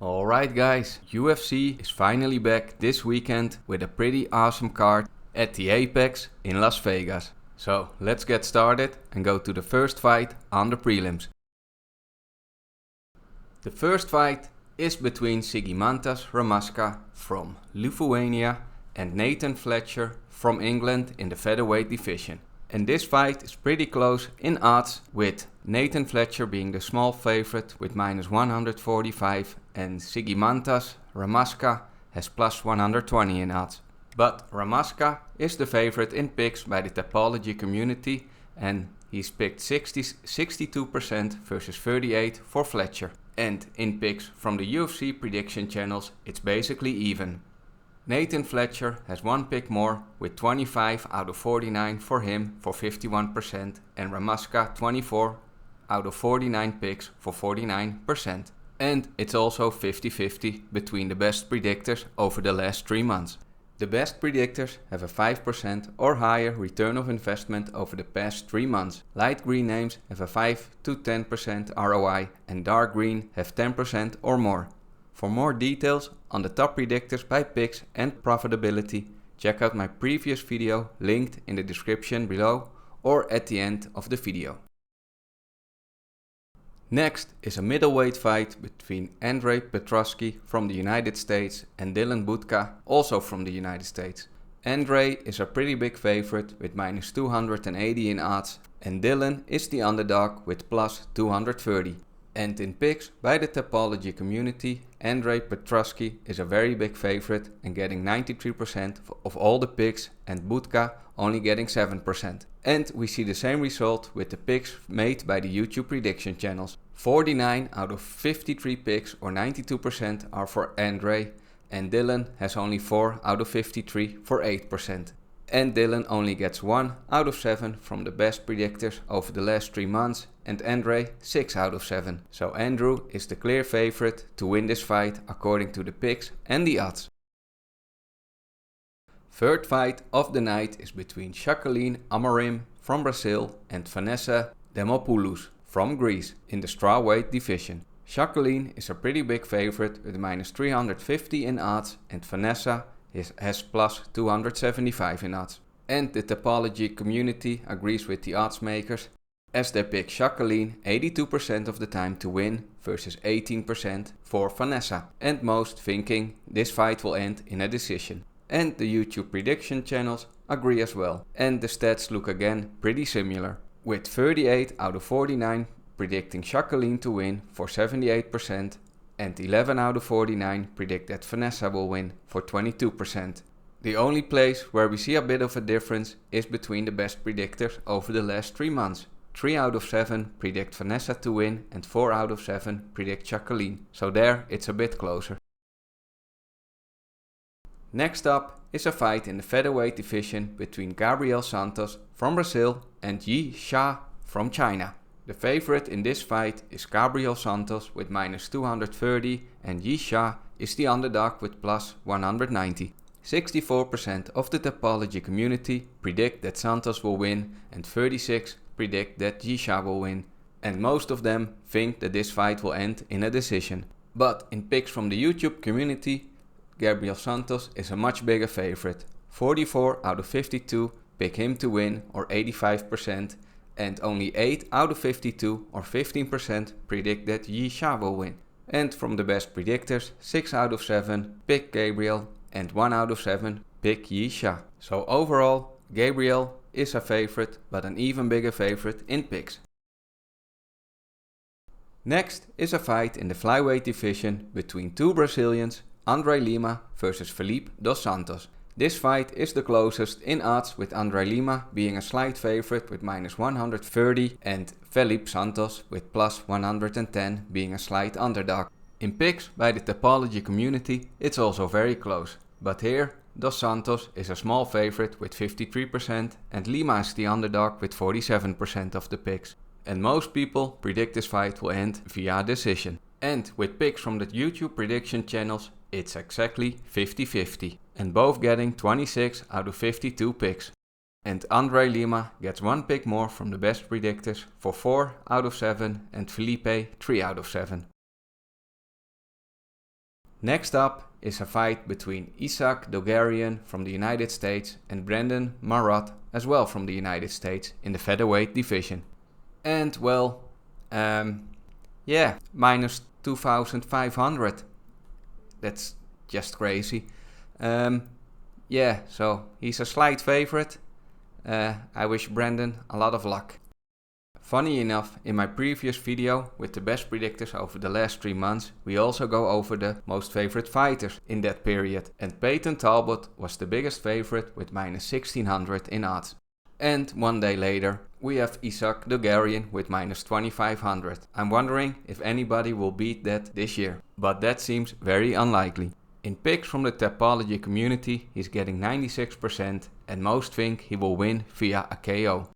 Alright guys, UFC is finally back this weekend with a pretty awesome card at the Apex in Las Vegas. So let's get started and go to the first fight on the prelims. The first fight is between Zygimantas Ramaska from Lithuania and Nathan Fletcher from England in the featherweight division. And this fight is pretty close in odds, with Nathan Fletcher being the small favorite with minus 145 and Zygimantas Ramaska has plus 120 in odds. But Ramaska is the favorite in picks by the Topology community and he's picked 62% versus 38 for Fletcher. And in picks from the UFC Predictions Channels it's basically even. Nathan Fletcher has one pick more with 25 out of 49 for him for 51% and Ramaska 24 out of 49 picks for 49%. And it's also 50-50 between the best predictors over the last 3 months. The best predictors have a 5% or higher return of investment over the past 3 months. Light green names have a 5 to 10% ROI and dark green have 10% or more. For more details on the top predictors by picks and profitability, check out my previous video linked in the description below or at the end of the video. Next is a middleweight fight between Andrade Petroski from the United States and Dylan Budka, also from the United States. Andrade is a pretty big favorite with minus 280 in odds and Dylan is the underdog with plus 230. And in picks by the Topology community, Andrade Petroski is a very big favorite and getting 93% of all the picks and Budka only getting 7%. And we see the same result with the picks made by the YouTube Prediction Channels. 49 out of 53 picks or 92% are for Andrade and Dylan has only 4 out of 53 for 8%. And Dylan only gets 1 out of 7 from the best predictors over the last 3 months and Andrade 6 out of 7. So Andrew is the clear favorite to win this fight according to the picks and the odds. Third fight of the night is between Jaqueline Amorim from Brazil and Vanessa Demopoulos from Greece in the strawweight division. Jaqueline is a pretty big favorite with minus 350 in odds and Vanessa has plus 275 in odds. And the Topology community agrees with the odds makers as they pick Jaqueline 82% of the time to win versus 18% for Vanessa, and most thinking this fight will end in a decision. And the YouTube prediction channels agree as well, and the stats look again pretty similar, with 38 out of 49 predicting Jaqueline to win for 78% and 11 out of 49 predict that Vanessa will win for 22%. The only place where we see a bit of a difference is between the best predictors over the last 3 months. 3 out of 7 predict Vanessa to win and 4 out of 7 predict Jaqueline, so there it's a bit closer. Next up is a fight in the featherweight division between Gabriel Santos from Brazil and Yi Zha from China. The favorite in this fight is Gabriel Santos with minus 230 and Yi Zha is the underdog with plus 190. 64% of the Topology community predict that Santos will win and 36% predict that Yi Zha will win. And most of them think that this fight will end in a decision. But in picks from the YouTube community, Gabriel Santos is a much bigger favorite. 44 out of 52 pick him to win or 85%. And only 8 out of 52 or 15% predict that Yi Zha will win. And from the best predictors, 6 out of 7 pick Gabriel and 1 out of 7 pick Yi Zha. So overall, Gabriel is a favorite, but an even bigger favorite in picks. Next is a fight in the flyweight division between two Brazilians, Andrade Lima versus Felipe dos Santos. This fight is the closest in odds, with Andrade Lima being a slight favorite with minus 130 and Felipe Santos with plus 110 being a slight underdog. In picks by the Topology community it's also very close, but here Dos Santos is a small favorite with 53% and Lima is the underdog with 47% of the picks. And most people predict this fight will end via decision. And with picks from the YouTube prediction channels, it's exactly 50-50. And both getting 26 out of 52 picks. And Andrade Lima gets one pick more from the best predictors for 4 out of 7 and Felipe 3 out of 7. Next up is a fight between Yi Zha, Dulgarian from the United States, and Brendon, Marotte, as well from the United States, in the featherweight division. And well, minus 2,500. That's just crazy. So he's a slight favorite. I wish Brendon a lot of luck. Funny enough, in my previous video with the best predictors over the last 3 months, we also go over the most favorite fighters in that period, and Peyton Talbot was the biggest favorite with minus 1600 in odds. And 1 day later, we have Yi Zha, Dulgarian with minus 2500. I'm wondering if anybody will beat that this year, but that seems very unlikely. In picks from the Tapology community, he's getting 96% and most think he will win via a KO.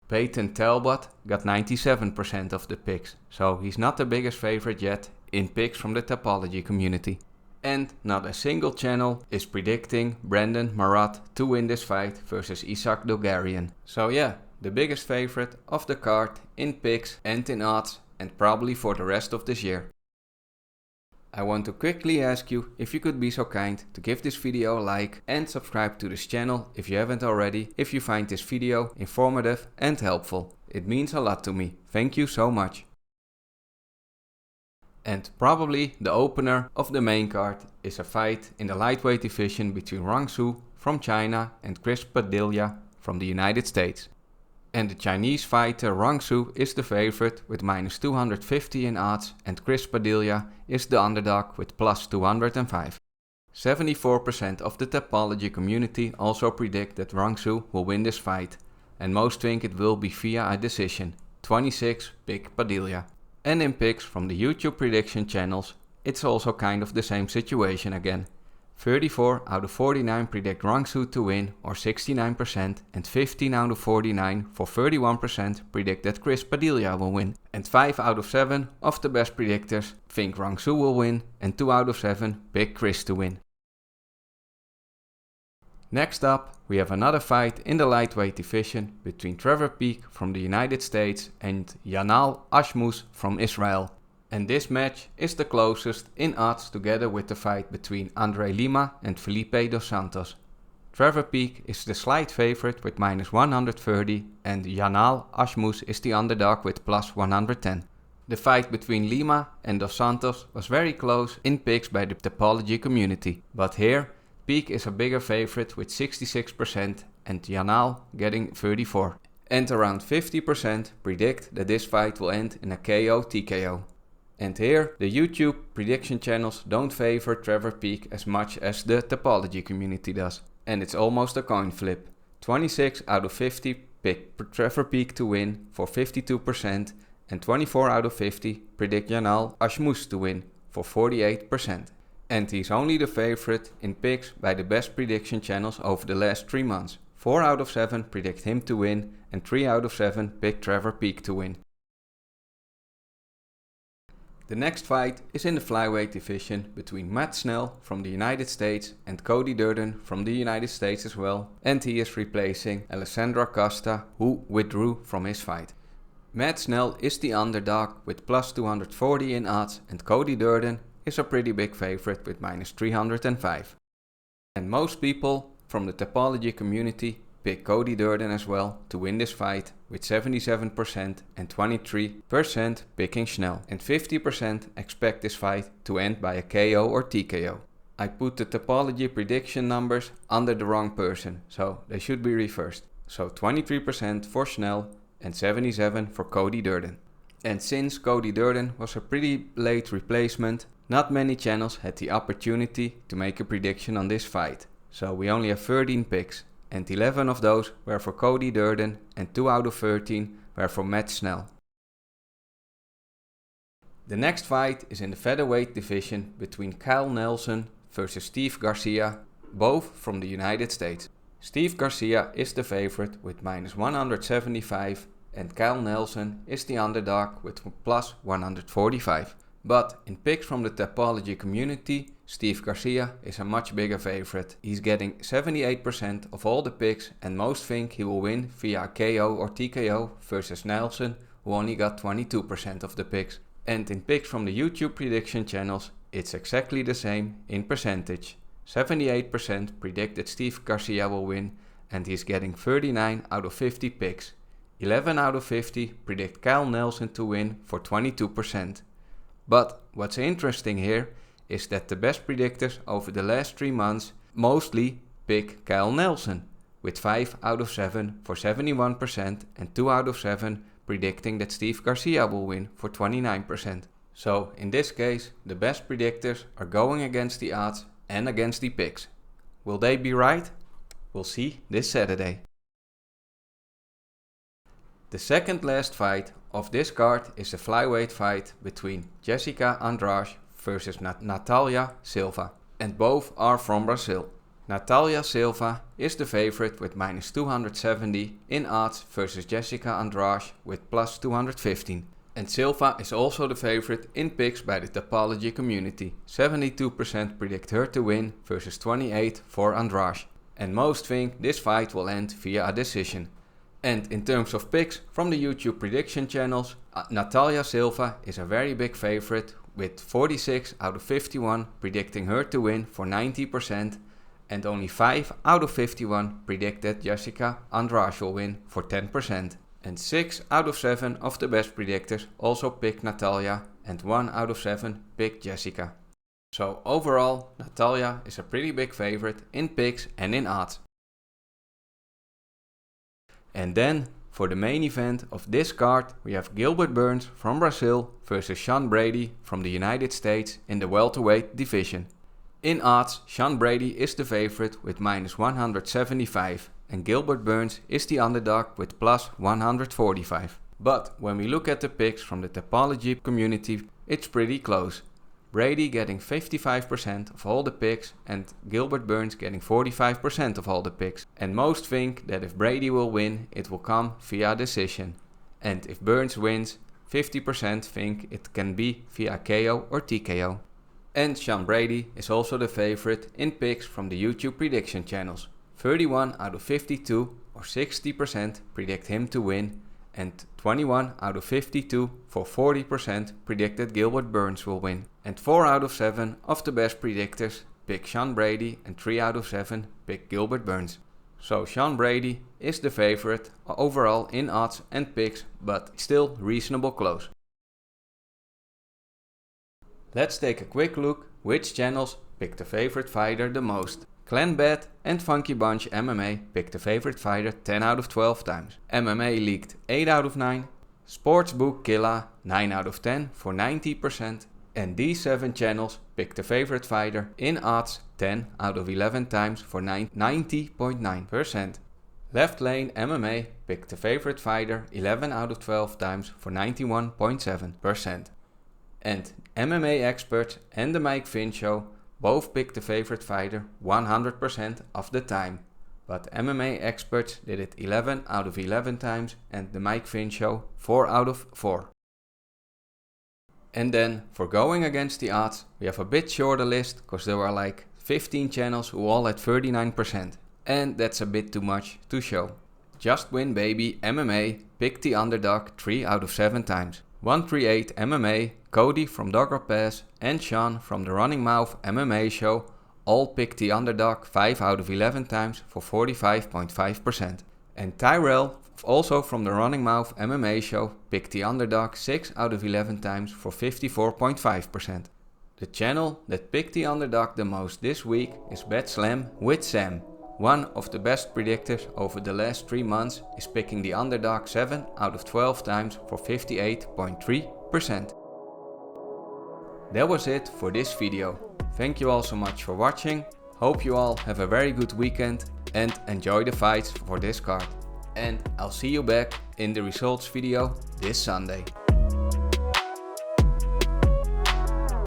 Peyton Talbot got 97% of the picks, so he's not the biggest favorite yet in picks from the Tapology community. And not a single channel is predicting Brendon Marotte to win this fight versus Yi Zha, Dulgarian. So yeah, the biggest favorite of the card in picks and in odds, and probably for the rest of this year. I want to quickly ask you if you could be so kind to give this video a like and subscribe to this channel if you haven't already, if you find this video informative and helpful. It means a lot to me. Thank you so much. And probably the opener of the main card is a fight in the lightweight division between Rong from China and Padilla from the United States. And the Chinese fighter Rong is the favorite with minus 250 in odds, and Padilla is the underdog with plus 205. 74% of the Tapology community also predict that Rong will win this fight, and most think it will be via a decision. 26 pick Padilla. And in picks from the YouTube prediction channels, it's also kind of the same situation again. 34 out of 49 predict Rong to win, or 69%, and 15 out of 49 for 31% predict that Padilla will win. And 5 out of 7 of the best predictors think Rong will win, and 2 out of 7 pick Chris to win. Next up, we have another fight in the lightweight division between Trevor from the United States and Yanal Ashmouz from Israel. And this match is the closest in odds together with the fight between Lima and Felipe dos Santos. Trevor is the slight favorite with minus 130 and Yanal Ashmouz is the underdog with plus 110. The fight between Lima and dos Santos was very close in picks by the Tapology community, but here Peak is a bigger favorite with 66% and Yanal getting 34%. And around 50% predict that this fight will end in a KO/TKO. And here, the YouTube prediction channels don't favor Trevor as much as the Tapology community does. And it's almost a coin flip. 26 out of 50 pick Trevor to win for 52%, and 24 out of 50 predict Yanal Ashmouz to win for 48%. And he's only the favorite in picks by the best prediction channels over the last 3 months. 4 out of 7 predict him to win, and 3 out of 7 pick Trevor to win. The next fight is in the flyweight division between Schnell from the United States and Cody Durden from the United States as well, and he is replacing Alessandro Costa, who withdrew from his fight. Schnell is the underdog with plus 240 in odds, and Cody Durden is a pretty big favorite with minus 305. And most people from the Tapology community pick Cody Durden as well to win this fight, with 77% and 23% picking Schnell, and 50% expect this fight to end by a KO or TKO. I put the Tapology prediction numbers under the wrong person, so they should be reversed. So 23% for Schnell and 77% for Cody Durden. And since Cody Durden was a pretty late replacement, not many channels had the opportunity to make a prediction on this fight. So we only have 13 picks, and 11 of those were for Cody Durden and 2 out of 13 were for Schnell. The next fight is in the featherweight division between Kyle Nelson versus Steve Garcia, both from the United States. Steve Garcia is the favorite with minus 175 and Kyle Nelson is the underdog with plus 145. But in picks from the Tapology community, Steve Garcia is a much bigger favorite. He's getting 78% of all the picks, and most think he will win via KO or TKO versus Nelson, who only got 22% of the picks. And in picks from the YouTube prediction channels, it's exactly the same in percentage. 78% predict that Steve Garcia will win, and he's getting 39 out of 50 picks. 11 out of 50 predict Kyle Nelson to win for 22%. But what's interesting here is that the best predictors over the last 3 months mostly pick Kyle Nelson, with 5 out of 7 for 71% and 2 out of 7 predicting that Steve Garcia will win for 29%. So in this case, the best predictors are going against the odds and against the picks. Will they be right? We'll see this Saturday. The second last fight of this card is the flyweight fight between Jessica Andrade versus Natalia Silva, and both are from Brazil. Natalia Silva is the favorite with minus 270 in odds versus Jessica Andrade with plus 215. And Silva is also the favorite in picks by the Topology community. 72% predict her to win versus 28% for Andrade. And most think this fight will end via a decision. And in terms of picks from the YouTube prediction channels, Natalia Silva is a very big favorite with 46 out of 51 predicting her to win for 90%, and only 5 out of 51 predict that Jessica Andrade will win for 10%. And 6 out of 7 of the best predictors also pick Natalia, and 1 out of 7 pick Jessica. So overall, Natalia is a pretty big favorite in picks and in odds. And then, for the main event of this card, we have Gilbert Burns from Brazil versus Sean Brady from the United States in the welterweight division. In odds, Sean Brady is the favorite with minus 175, and Gilbert Burns is the underdog with plus 145. But when we look at the picks from the Topology community, it's pretty close. Brady getting 55% of all the picks and Gilbert Burns getting 45% of all the picks. And most think that if Brady will win, it will come via decision. And if Burns wins, 50% think it can be via KO or TKO. And Sean Brady is also the favorite in picks from the YouTube prediction channels. 31 out of 52 or 60% predict him to win, and 21 out of 52 for 40% predict that Gilbert Burns will win. And 4 out of 7 of the best predictors pick Sean Brady, and 3 out of 7 pick Gilbert Burns. So Sean Brady is the favorite overall in odds and picks, but still reasonable close. Let's take a quick look which channels pick the favorite fighter the most. ClanBet and Funky Bunch MMA picked the favorite fighter 10 out of 12 times. MMA Leaked 8 out of 9. Sportsbook Killa 9 out of 10 for 90%. And these 7 channels picked the favorite fighter in odds 10 out of 11 times for 90.9%. Left Lane MMA picked the favorite fighter 11 out of 12 times for 91.7%. And MMA Experts and the Mike Finn Show both picked the favorite fighter 100% of the time, but MMA Experts did it 11 out of 11 times and the Mike Finn Show 4 out of 4. And then for going against the odds, we have a bit shorter list because there were like 15 channels who all had 39%, and that's a bit too much to show. Just Win Baby MMA picked the underdog 3 out of 7 times. 138 MMA, Cody from Dogger Pass and Sean from the Running Mouth MMA Show all picked the underdog 5 out of 11 times for 45.5%. And Tyrell, also from the Running Mouth MMA Show, picked the underdog 6 out of 11 times for 54.5%. The channel that picked the underdog the most this week is Bet Slam with Sam. One of the best predictors over the last 3 months is picking the underdog 7 out of 12 times for 58.3%. That was it for this video. Thank you all so much for watching. Hope you all have a very good weekend and enjoy the fights for this card. And I'll see you back in the results video this Sunday.